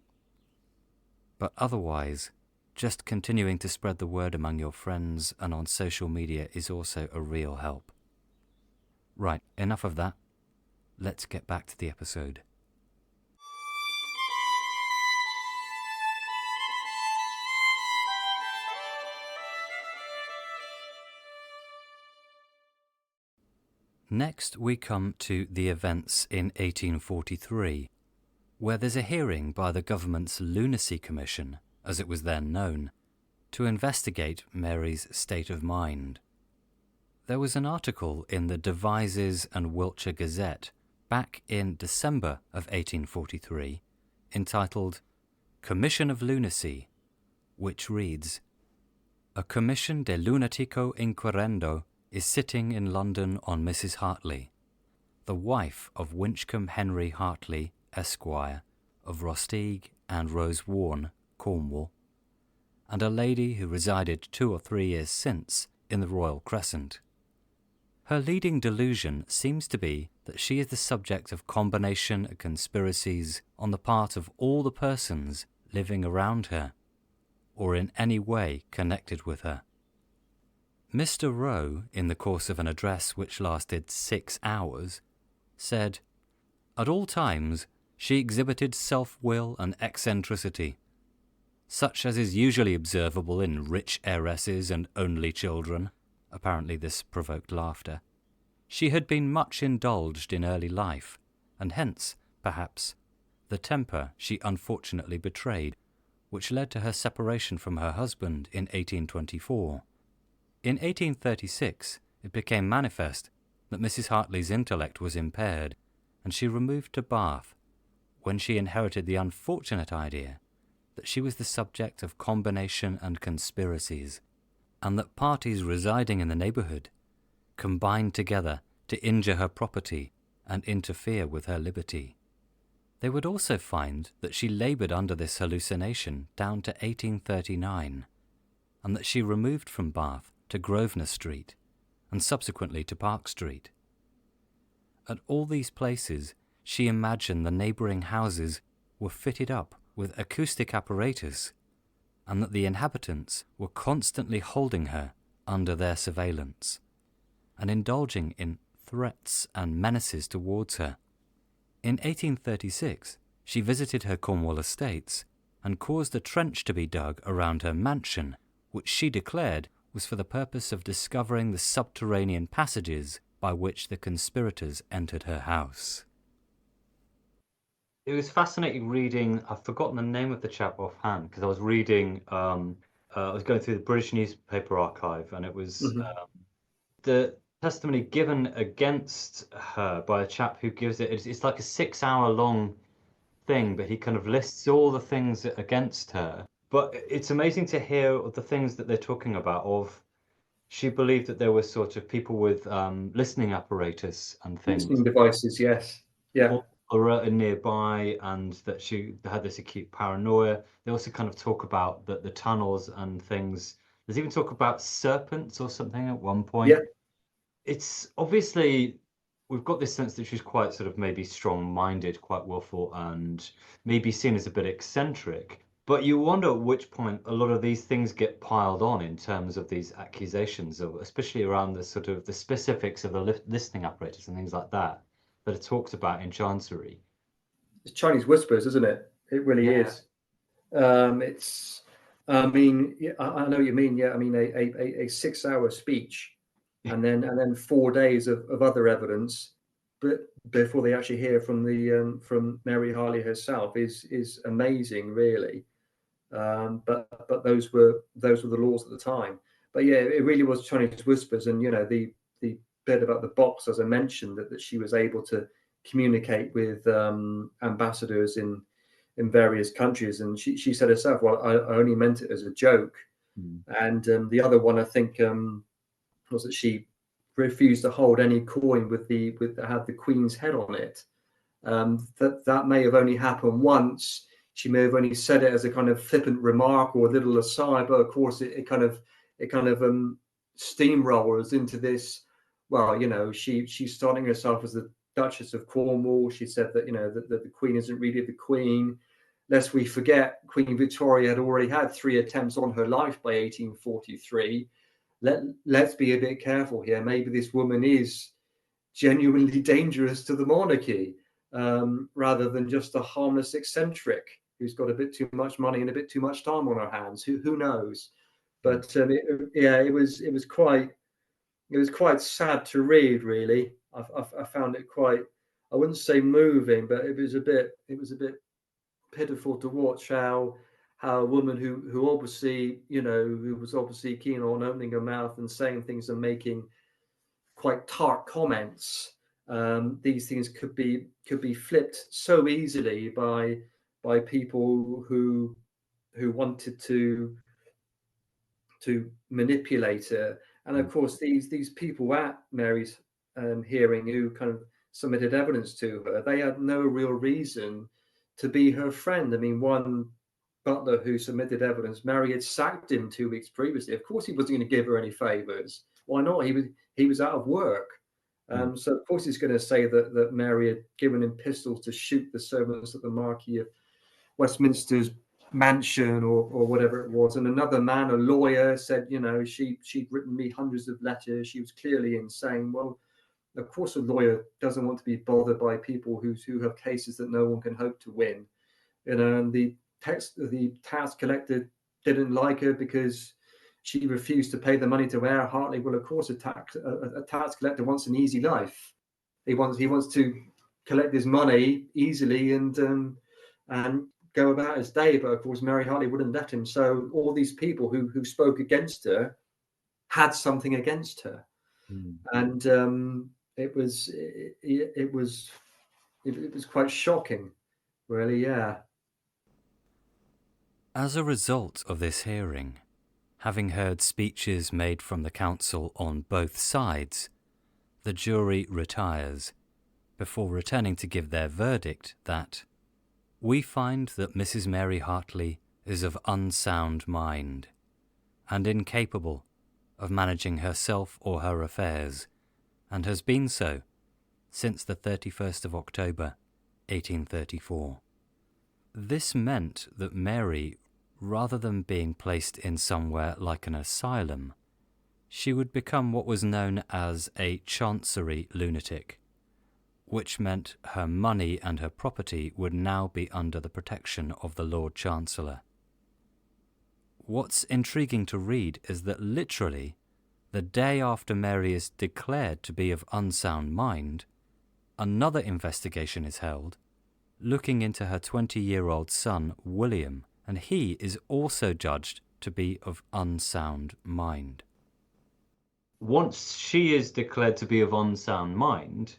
But otherwise, just continuing to spread the word among your friends and on social media is also a real help. Right, enough of that. Let's get back to the episode. Next, we come to the events in 1843, where there's a hearing by the government's Lunacy Commission, as it was then known, to investigate Mary's state of mind. There was an article in the Devizes and Wiltshire Gazette back in December of 1843 entitled Commission of Lunacy, which reads, "A commission de lunatico inquirendo is sitting in London on Mrs. Hartley, the wife of Winchcombe Henry Hartley, Esquire, of Rostig and Rosewarne, Cornwall, and a lady who resided 2 or 3 years since in the Royal Crescent. Her leading delusion seems to be that she is the subject of combination and conspiracies on the part of all the persons living around her, or in any way connected with her." Mr. Rowe, in the course of an address which lasted 6 hours, said, "At all times she exhibited self-will and eccentricity, such as is usually observable in rich heiresses and only children." Apparently this provoked laughter. "She had been much indulged in early life, and hence, perhaps, the temper she unfortunately betrayed, which led to her separation from her husband in 1824. In 1836, it became manifest that Mrs. Hartley's intellect was impaired, and she removed to Bath, when she inherited the unfortunate idea that she was the subject of combination and conspiracies, and that parties residing in the neighbourhood combined together to injure her property and interfere with her liberty. They would also find that she laboured under this hallucination down to 1839, and that she removed from Bath to Grosvenor Street, and subsequently to Park Street. At all these places, she imagined the neighbouring houses were fitted up with acoustic apparatus, and that the inhabitants were constantly holding her under their surveillance, and indulging in threats and menaces towards her. In 1836, she visited her Cornwall estates and caused a trench to be dug around her mansion, which she declared was for the purpose of discovering the subterranean passages by which the conspirators entered her house. It was fascinating reading. I've forgotten the name of the chap offhand because I was reading. I was going through the British newspaper archive, and it was the testimony given against her by a chap who gives it. It's like a 6-hour long thing, but he kind of lists all the things against her. But it's amazing to hear the things that they're talking about. She believed that there were sort of people with listening apparatus and things. Listening devices, yes. Yeah. Or nearby, and that she had this acute paranoia. They also kind of talk about the tunnels and things. There's even talk about serpents or something at one point. Yeah. It's obviously, we've got this sense that she's quite sort of maybe strong-minded, quite willful, and maybe seen as a bit eccentric. But you wonder at which point a lot of these things get piled on in terms of these accusations, of, especially around the sort of the specifics of the listening apparatus and things like that are talked about in Chancery. It's Chinese whispers, isn't it? It really is. It's, I mean, I know what you mean. Yeah, I mean, a 6-hour speech, and then 4 days of other evidence, but before they actually hear from Mary Hartley herself is amazing, really. But those were the laws at the time. But yeah, it really was Chinese whispers, and the bit about the box, as I mentioned, that she was able to communicate with ambassadors in various countries, and she said herself, well, I only meant it as a joke. And the other one, I think, was that she refused to hold any coin that had the Queen's head on it. That may have only happened once. She may have only said it as a kind of flippant remark or a little aside, but of course it kind of steamrolls into this. Well, she's starting herself as the Duchess of Cornwall. She said that that the Queen isn't really the Queen. Lest we forget, Queen Victoria had already had 3 attempts on her life by 1843. Let's be a bit careful here. Maybe this woman is genuinely dangerous to the monarchy, rather than just a harmless eccentric who's got a bit too much money and a bit too much time on her hands. Who knows? But it was quite sad to read, really. I found it quite, I wouldn't say moving, but it was a bit pitiful to watch how a woman who obviously, who was obviously keen on opening her mouth and saying things and making quite tart comments, these things could be flipped so easily by people who wanted to manipulate her. And of course, these people at Mary's hearing who kind of submitted evidence to her, they had no real reason to be her friend. I mean, one butler who submitted evidence, Mary had sacked him 2 weeks previously. Of course, he wasn't going to give her any favors. Why not? He was out of work. So of course he's going to say that Mary had given him pistols to shoot the servants at the Marquis of Westminster's mansion or whatever it was. And another man, a lawyer, said, she'd written me hundreds of letters. She was clearly insane. Well, of course a lawyer doesn't want to be bothered by people who have cases that no one can hope to win. And the tax collector didn't like her because she refused to pay the money to Mary Hartley. Well, of course, a tax collector wants an easy life. He wants to collect his money easily and go about his day. But of course, Mary Hartley wouldn't let him. So all these people who spoke against her had something against her, and it was quite shocking, really. Yeah. As a result of this hearing, having heard speeches made from the council on both sides, the jury retires before returning to give their verdict that we find that Mrs. Mary Hartley is of unsound mind and incapable of managing herself or her affairs, and has been so since the 31st of October, 1834. This meant that Mary, rather than being placed in somewhere like an asylum, she would become what was known as a chancery lunatic, which meant her money and her property would now be under the protection of the Lord Chancellor. What's intriguing to read is that literally, the day after Mary is declared to be of unsound mind, another investigation is held, looking into her 20-year-old son, William, and he is also judged to be of unsound mind. Once she is declared to be of unsound mind,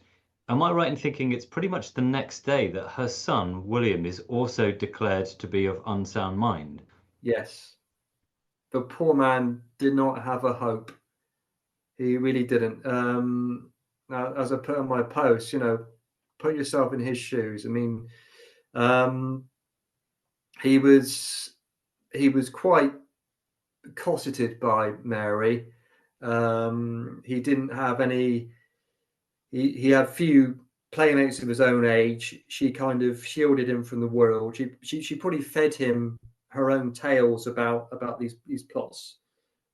am I right in thinking it's pretty much the next day that her son, William, is also declared to be of unsound mind? Yes. The poor man did not have a hope. He really didn't. As I put on my post, put yourself in his shoes. I mean, he was quite cosseted by Mary. He didn't have any. He had few playmates of his own age. She kind of shielded him from the world. She probably fed him her own tales about these plots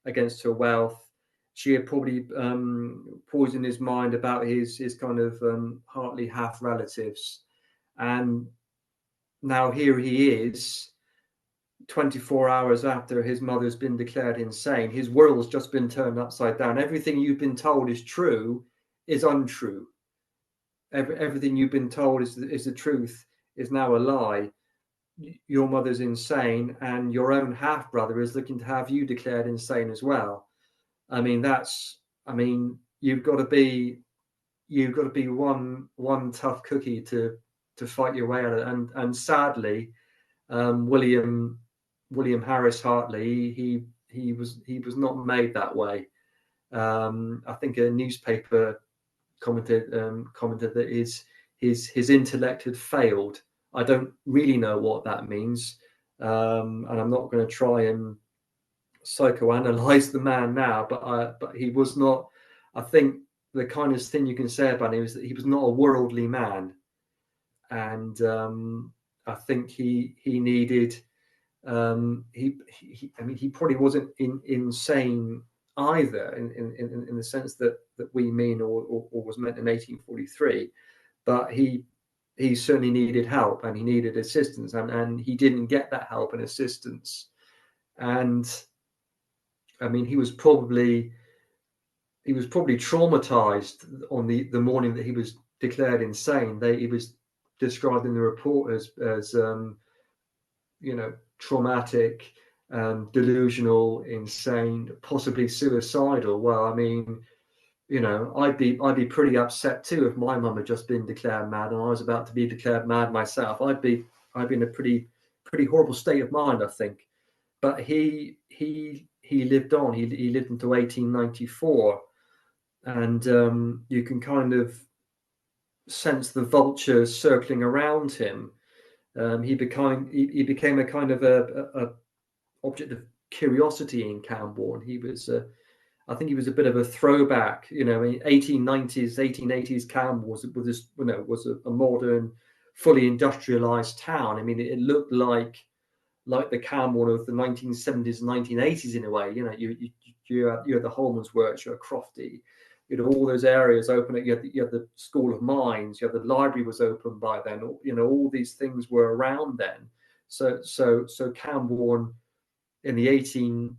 against her wealth. She had probably poisoned his mind about his kind of Hartley half relatives, and now here he is, 24 hours after his mother's been declared insane. His world's just been turned upside down. Everything you've been told is true is untrue. Everything you've been told is the truth is now a lie. Your mother's insane, and your own half brother is looking to have you declared insane as well. I mean, you've got to be one tough cookie to fight your way out of it. And sadly, William Harris Hartley, he was not made that way. I think a newspaper commented that his intellect had failed. I don't really know what that means, and I'm not going to try and psychoanalyze the man now, but he was not. I think the kindest thing you can say about him is that he was not a worldly man, and I think he needed. He probably wasn't insane either in the sense that we mean or was meant in 1843, but he certainly needed help and he needed assistance, and he didn't get that help and assistance. And I mean, he was probably traumatized on the morning that he was declared insane. He was described in the report as traumatic, delusional, insane, possibly suicidal. Well, I mean, I'd be pretty upset too if my mum had just been declared mad and I was about to be declared mad myself. I'd be in a pretty horrible state of mind, I think. But he lived on. He lived until 1894, and you can kind of sense the vultures circling around him. He became a kind of a object of curiosity in Camborne. I think he was a bit of a throwback. 1890s, 1880s Camborne was a modern, fully industrialized town. I mean, it looked like the Camborne of the 1970s and 1980s in a way. You had the Holman's Works, you had Crofty, all those areas open. You had the School of Mines, you had the library was open by then. All these things were around then. So Camborne in the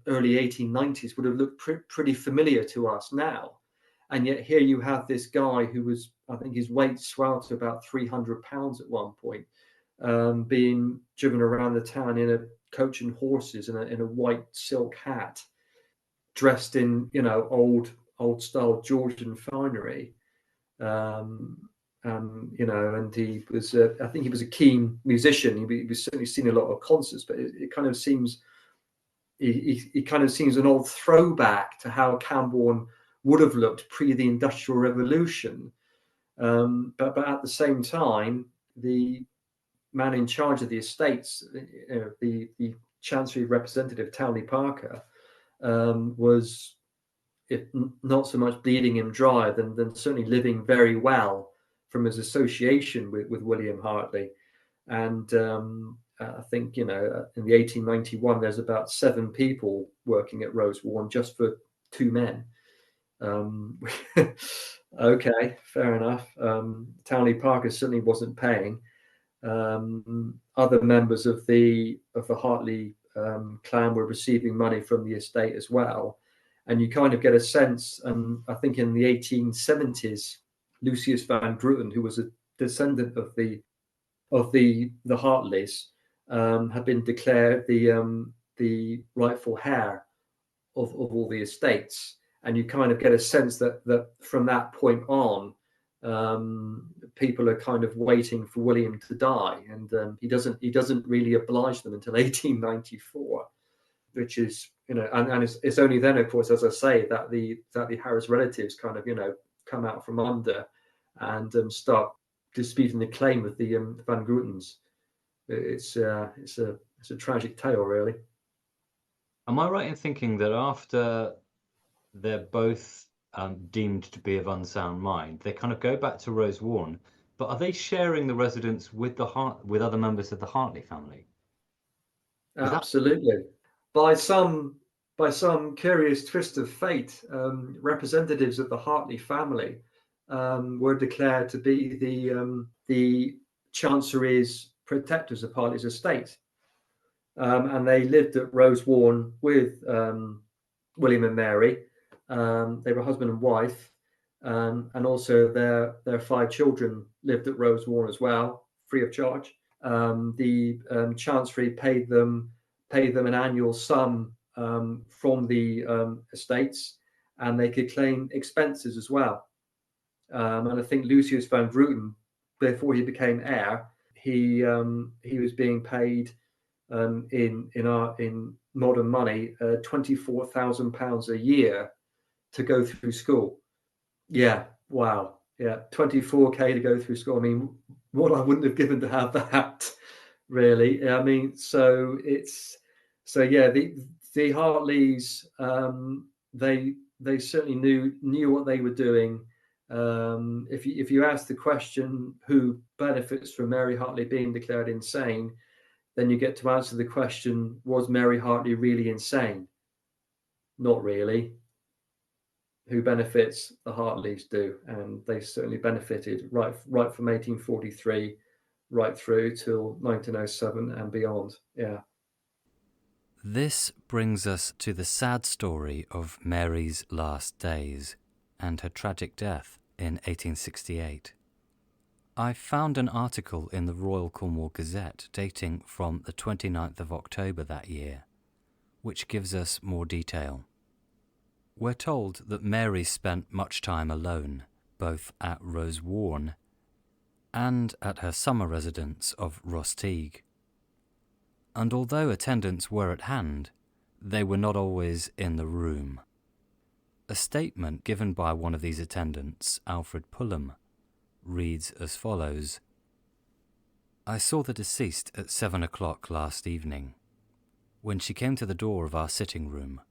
early 1890s would have looked pretty familiar to us now. And yet here you have this guy who was, I think his weight swelled to about 300 pounds at one point, being driven around the town in a coach and horses in a white silk hat, dressed in old style Georgian finery, and he was I think he was a keen musician. He was certainly seen a lot of concerts, but it kind of seems he kind of seems an old throwback to how Camborne would have looked pre the Industrial Revolution, but at the same time the man in charge of the estates, the Chancery representative, Townley Parker, was, if not so much bleeding him dry, then certainly living very well from his association with William Hartley. And I think, in the 1891, there's about 7 people working at Rosewarne just for 2 men. Okay, fair enough. Townley Parker certainly wasn't paying. Other members of the Hartley clan were receiving money from the estate as well. And you kind of get a sense, and I think in the 1870s, Lucius van Grooten, who was a descendant of the Hartleys, had been declared the rightful heir of all the estates. And you kind of get a sense that from that point on, people are kind of waiting for William to die, and he doesn't really oblige them until 1894, which is, and it's only then, of course, as I say, that the Harris relatives kind of come out from under and start disputing the claim of the Van Grootens. It's a tragic tale, really. Am I right in thinking that after they're both deemed to be of unsound mind, they kind of go back to Rosewarne, but are they sharing the residence with other members of the Hartley family? Absolutely. By some curious twist of fate, representatives of the Hartley family were declared to be the Chancery's protectors of Hartley's estate, and they lived at Rosewarne with William and Mary. They were husband and wife, and also their 5 children lived at Rosewarne as well, free of charge. The Chancery paid them an annual sum from the estates, and they could claim expenses as well. And I think Lucius van Grooten, before he became heir, he was being paid in modern money £24,000 a year to go through school. Yeah, wow. Yeah, 24k to go through school. I mean, what I wouldn't have given to have that, really. I mean, the Hartleys, they certainly knew what they were doing. If you ask the question, who benefits from Mary Hartley being declared insane, then you get to answer the question, was Mary Hartley really insane? Not really. Who benefits? The Hartleys do, and they certainly benefited right from 1843 right through till 1907 and beyond. Yeah. This brings us to the sad story of Mary's last days and her tragic death in 1868. I found an article in the Royal Cornwall Gazette dating from the 29th of October that year, which gives us more detail. We're told that Mary spent much time alone, both at Rosewarne and at her summer residence of Rosteig. And although attendants were at hand, they were not always in the room. A statement given by one of these attendants, Alfred Pullum, reads as follows: I saw the deceased at 7 o'clock last evening, when she came to the door of our sitting room.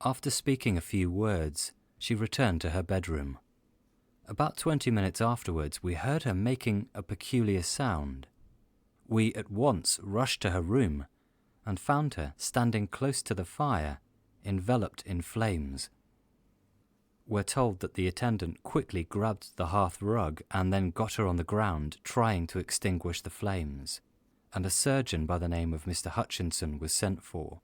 After speaking a few words, she returned to her bedroom. About 20 minutes afterwards, we heard her making a peculiar sound. We at once rushed to her room and found her standing close to the fire, enveloped in flames. We're told that the attendant quickly grabbed the hearth rug and then got her on the ground, trying to extinguish the flames, and a surgeon by the name of Mr. Hutchinson was sent for.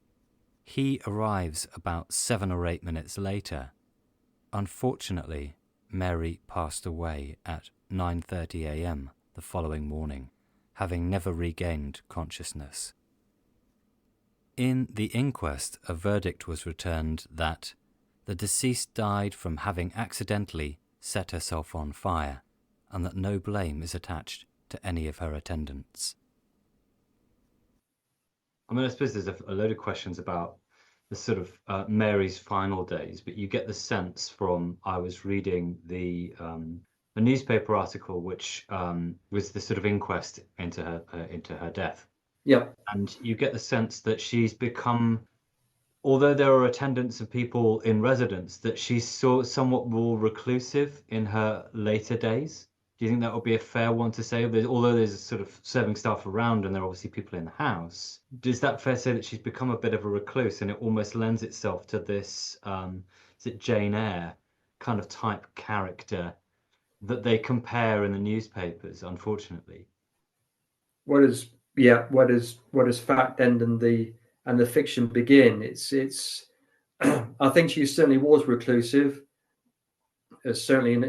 He arrives about 7 or 8 minutes later. Unfortunately, Mary passed away at 9:30 a.m. the following morning, having never regained consciousness. In the inquest, a verdict was returned that the deceased died from having accidentally set herself on fire, and that no blame is attached to any of her attendants. I mean, I suppose there's a load of questions about the sort of Mary's final days, but you get the sense from, I was reading the a newspaper article which was the sort of inquest into her death, Yeah. and you get the sense that she's become, although there are attendants and people in residence, that she's somewhat more reclusive in her later days. Do you think that would be a fair one to say? Although there's sort of serving staff around and there are obviously people in the house, is that fair to say that she's become a bit of a recluse, and it almost lends itself to this, is it Jane Eyre kind of type character that they compare in the newspapers, unfortunately? Where does fact end and the fiction begin? It's I think she certainly was reclusive, certainly in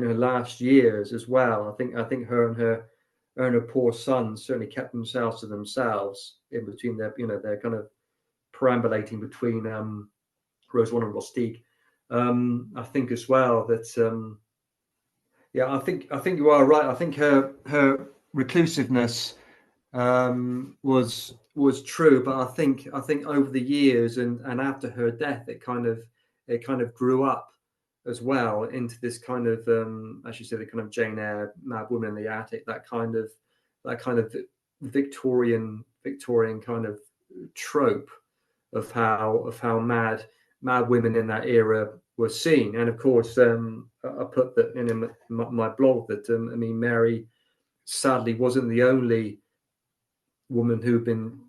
her last years as well. I think her and her poor son certainly kept themselves to themselves in between they're kind of perambulating between Rosewarne and Rostig. I think as well that I think you are right. I think her reclusiveness was true, but I think over the years and after her death, it kind of grew up as well into this kind of as you said, the kind of Jane Eyre mad woman in the attic, that kind of Victorian kind of trope of how mad women in that era were seen. And of course, I put that in my blog that I mean, Mary sadly wasn't the only woman who'd been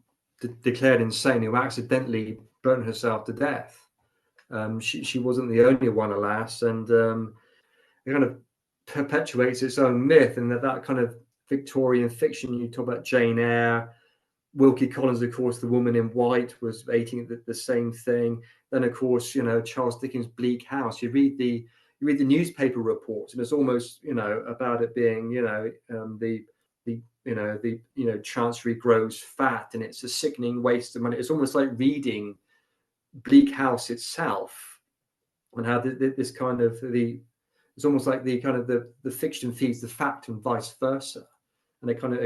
declared insane who accidentally burnt herself to death. She wasn't the only one, alas, and it kind of perpetuates its own myth. And that kind of Victorian fiction, you talk about Jane Eyre, Wilkie Collins, of course, The Woman in White was aiming at the same thing. Then, of course, Charles Dickens' Bleak House. You read the newspaper reports, and it's almost about it being the Chancery grows fat, and it's a sickening waste of money. It's almost like reading Bleak House itself, and how this kind of it's almost like the kind of the fiction feeds the fact and vice versa, and it kind of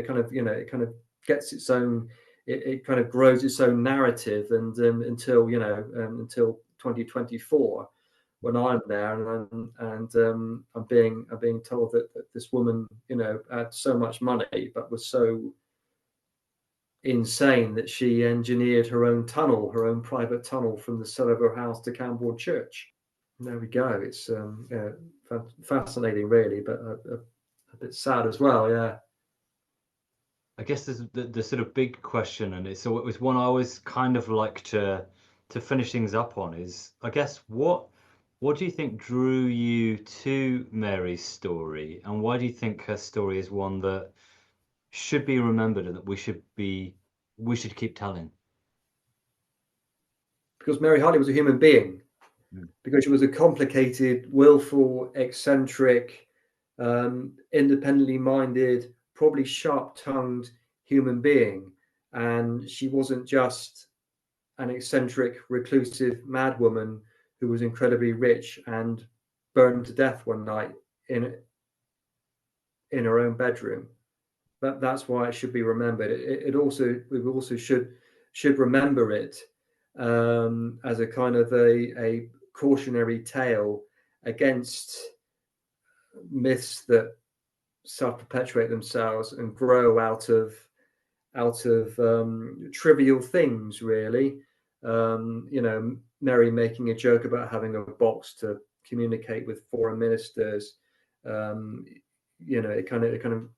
gets its own, it kind of grows its own narrative, and until 2024, when I'm there and I'm being told that this woman had so much money but was so insane that she engineered her own private tunnel from the cellar of her house to Camborne Church. And there we go. It's fascinating, really, but a bit sad as well. Yeah. I guess there's the sort of big question, and it was one I always kind of like to finish things up on, is, I guess, what do you think drew you to Mary's story, and why do you think her story is one that should be remembered and that we should keep telling? Because Mary Hartley was a human being, Mm. because she was a complicated, willful, eccentric, independently minded, probably sharp-tongued human being. And she wasn't just an eccentric, reclusive madwoman who was incredibly rich and burned to death one night in her own bedroom. That's why it should be remembered. We also should remember it as a kind of a cautionary tale against myths that self-perpetuate themselves and grow out of trivial things, really. Mary making a joke about having a box to communicate with foreign ministers. It kind of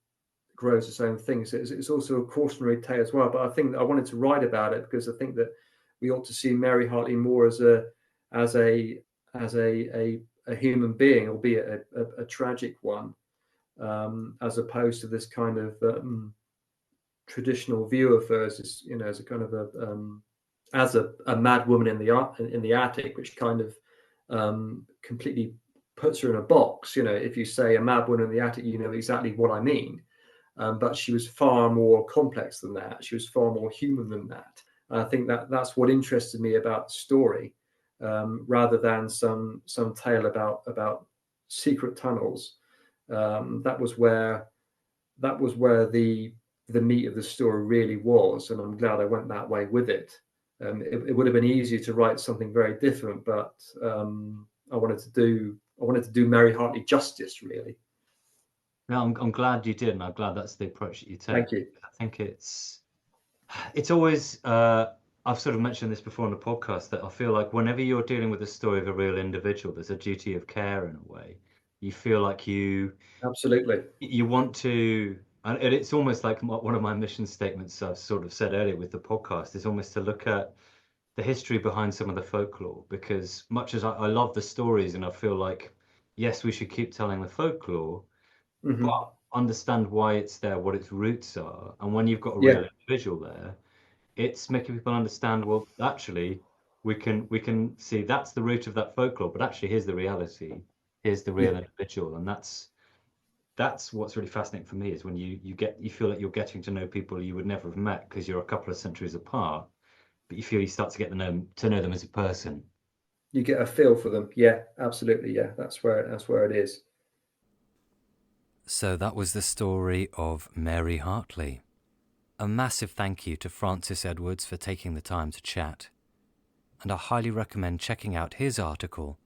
grows its own thing. So it's also a cautionary tale as well. But I think that I wanted to write about it because I think that we ought to see Mary Hartley more as a human being, albeit a tragic one, as opposed to this kind of traditional view of her as as a kind of a mad woman in the attic, which kind of completely puts her in a box. If you say a mad woman in the attic, you know exactly what I mean. But she was far more complex than that. She was far more human than that. And I think that's what interested me about the story, rather than some tale about secret tunnels. That was where the meat of the story really was, and I'm glad I went that way with it. It would have been easier to write something very different, but I wanted to do Mary Hartley justice, really. No, I'm glad you did, and I'm glad that's the approach that you take. Thank you. I think it's always I've sort of mentioned this before on the podcast, that I feel like whenever you're dealing with the story of a real individual, there's a duty of care in a way. You feel like you Absolutely. want to, and it's almost like one of my mission statements I've sort of said earlier with the podcast is almost to look at the history behind some of the folklore, because much as I love the stories and I feel like, yes, we should keep telling the folklore, but understand why it's there, what its roots are. And when you've got a real individual there, it's making people understand, well, actually, we can see that's the root of that folklore, but actually here's the reality, here's the real individual. And that's what's really fascinating for me, is when you feel like you're getting to know people you would never have met because you're a couple of centuries apart, but you feel you start to get to know them as a person. You get a feel for them. Yeah, absolutely. Yeah, that's where it is. So that was the story of Mary Hartley. A massive thank you to Francis Edwards for taking the time to chat, and I highly recommend checking out his article,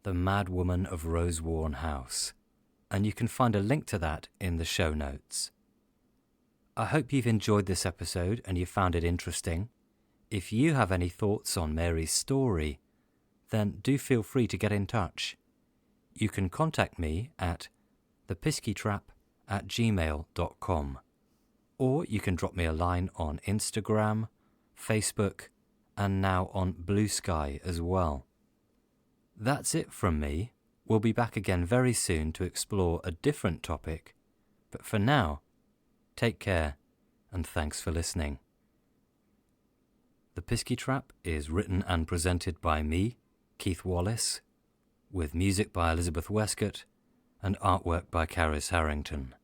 The Mad Woman of Rosewarne House, and you can find a link to that in the show notes. I hope you've enjoyed this episode and you found it interesting. If you have any thoughts on Mary's story, then do feel free to get in touch. You can contact me at thepiskytrap@gmail.com, or you can drop me a line on Instagram, Facebook, and now on Blue Sky as well. That's it from me. We'll be back again very soon to explore a different topic, but for now, take care and thanks for listening. The Pisky Trap is written and presented by me, Keith Wallace, with music by Elizabeth Westcott and artwork by Caris Harrington.